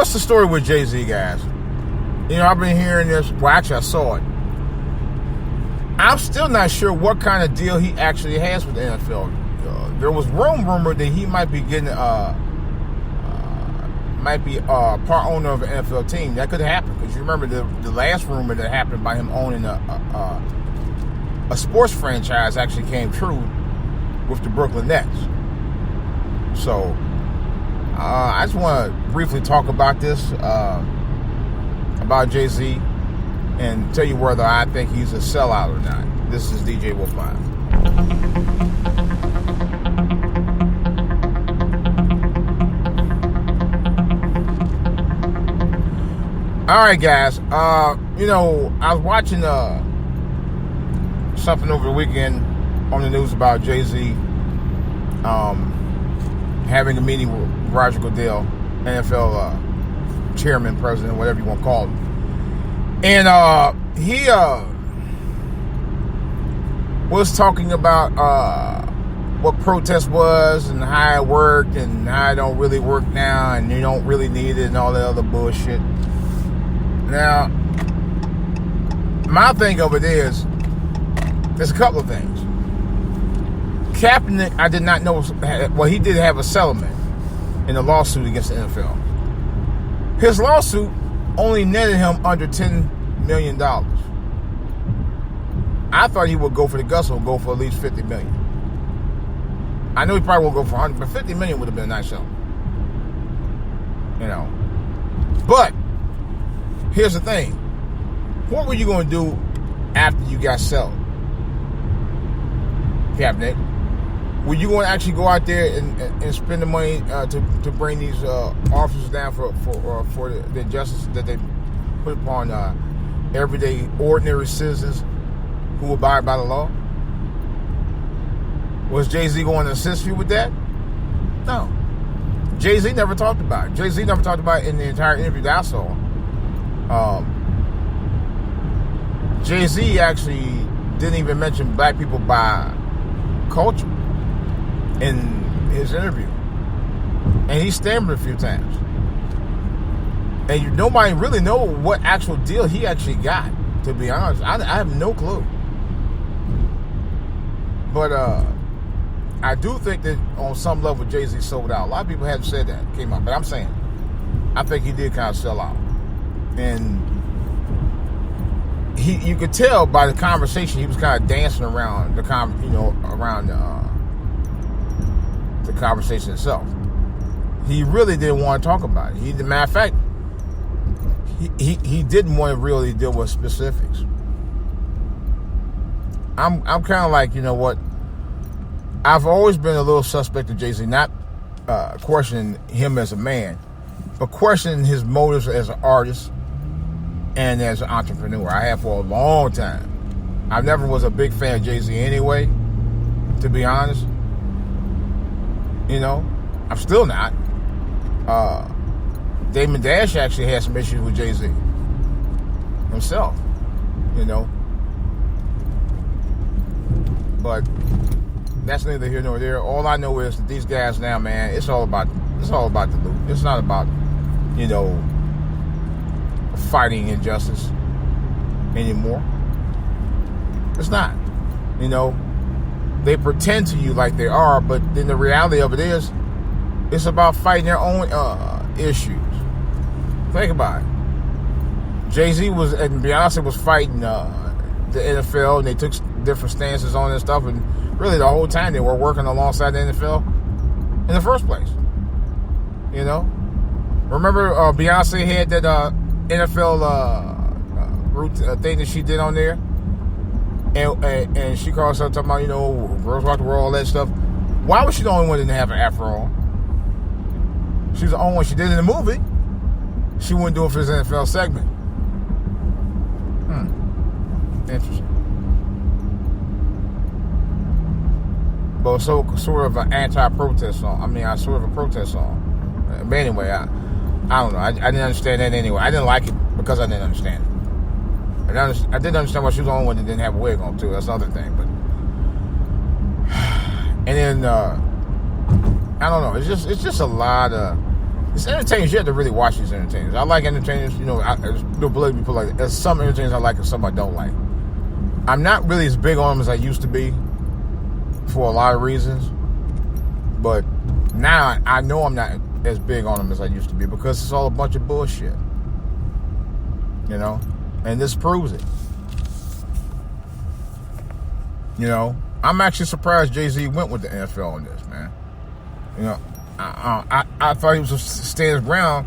what's the story with Jay-Z, guys? You know, I've been hearing this. Well, actually, I saw it. I'm still not sure what kind of deal he actually has with the NFL. There was rumor that he might be getting, part owner of an NFL team. That could happen, because you remember the last rumor that happened by him owning a sports franchise actually came true with the Brooklyn Nets. So I just want to briefly talk about this, about Jay-Z, and tell you whether I think he's a sellout or not. This is DJ Wolf Live. All right, guys. You know, I was watching something over the weekend on the news about Jay-Z having a meeting with Roger Goodell, NFL chairman, president, whatever you want to call him. And he was talking about what protest was and how it worked and how it don't really work now and you don't really need it and all that other bullshit. Now, my thing of it is, there's a couple of things. Kaepernick, I did not know, well, he did have a settlement in a lawsuit against the NFL. His lawsuit only netted him under $10 million. I thought he would go for the gusto and go for at least $50 million. I know he probably won't go for 100, but $50 million would have been a nice settlement. You know. But here's the thing. What were you going to do after you got settled, Kaepernick? Were you going to actually go out there and spend the money to bring these officers down for the justice that they put upon everyday, ordinary citizens who abide by the law? Was Jay-Z going to assist you with that? No. Jay-Z never talked about it. Jay-Z never talked about it in the entire interview that I saw. Jay-Z actually didn't even mention black people by culture in his interview. And he stammered a few times. And nobody really know what actual deal he actually got, to be honest. I have no clue. But I do think that on some level Jay-Z sold out. A lot of people haven't said that, came out. But I'm saying, I think he did kind of sell out. And you could tell by the conversation he was kind of dancing around the conversation itself. He really didn't want to talk about it. As a matter of fact, he didn't want to really deal with specifics. I'm kind of like, you know what? I've always been a little suspect of Jay-Z, not questioning him as a man, but questioning his motives as an artist and as an entrepreneur. I have for a long time. I never was a big fan of Jay-Z anyway, to be honest. You know, I'm still not. Damon Dash actually had some issues with Jay-Z himself, you know. But that's neither here nor there. All I know is that these guys now, man, it's all about the loot. It's not about, you know, fighting injustice anymore. It's not. You know, they pretend to you like they are, but then the reality of it is, it's about fighting their own issues. Think about it. Jay-Z and Beyonce was fighting the NFL, and they took different stances on this stuff, and really the whole time they were working alongside the NFL in the first place. You know? Remember Beyonce had that NFL thing that she did on there? And she called herself talking about, you know, girls rock the world, all that stuff. Why was she the only one that didn't have an afro on? She was the only one. She did it in the movie. She wouldn't do it for this NFL segment. Interesting. But so sort of an anti-protest song. I mean, sort of a protest song. But anyway, I don't know. I didn't understand that anyway. I didn't like it because I didn't understand it. I didn't understand why she was the only one that didn't have a wig on too. That's another thing. But and then I don't know. It's just a lot of It's entertainers. You have to really watch these entertainers. I like entertainers. You know, there's no believe people like. There's some entertainers I like and some I don't like. I'm not really as big on them as I used to be for a lot of reasons. But now I know I'm not as big on them as I used to be because it's all a bunch of bullshit. You know? And this proves it. You know? I'm actually surprised Jay-Z went with the NFL on this, man. You know? I thought he was going to stand his ground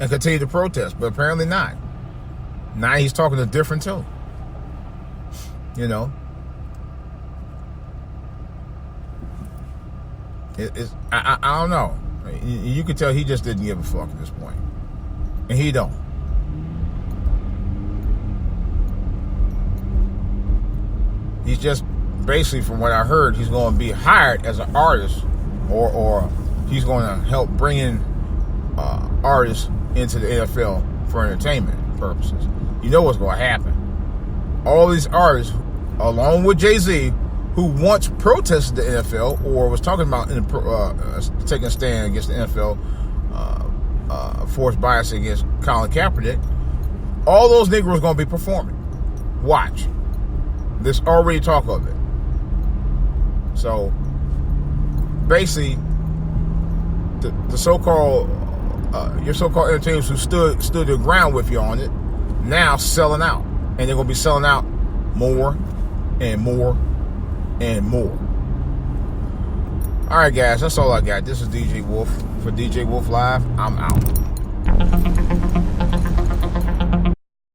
and continue to protest, but apparently not. Now he's talking a different tone. You know? I don't know. You could tell he just didn't give a fuck at this point. And he don't. He's just, basically from what I heard, he's going to be hired as an artist or he's going to help bring in artists into the NFL for entertainment purposes. You know what's going to happen. All these artists, along with Jay-Z, who once protested the NFL or was talking about taking a stand against the NFL, forced bias against Colin Kaepernick, all those Negroes are going to be performing. Watch. There's already talk of it. So, basically, the so-called, your so-called entertainers who stood their ground with you on it, now selling out. And they're going to be selling out more and more and more. All right, guys, that's all I got. This is DJ Wolf. For DJ Wolf Live, I'm out.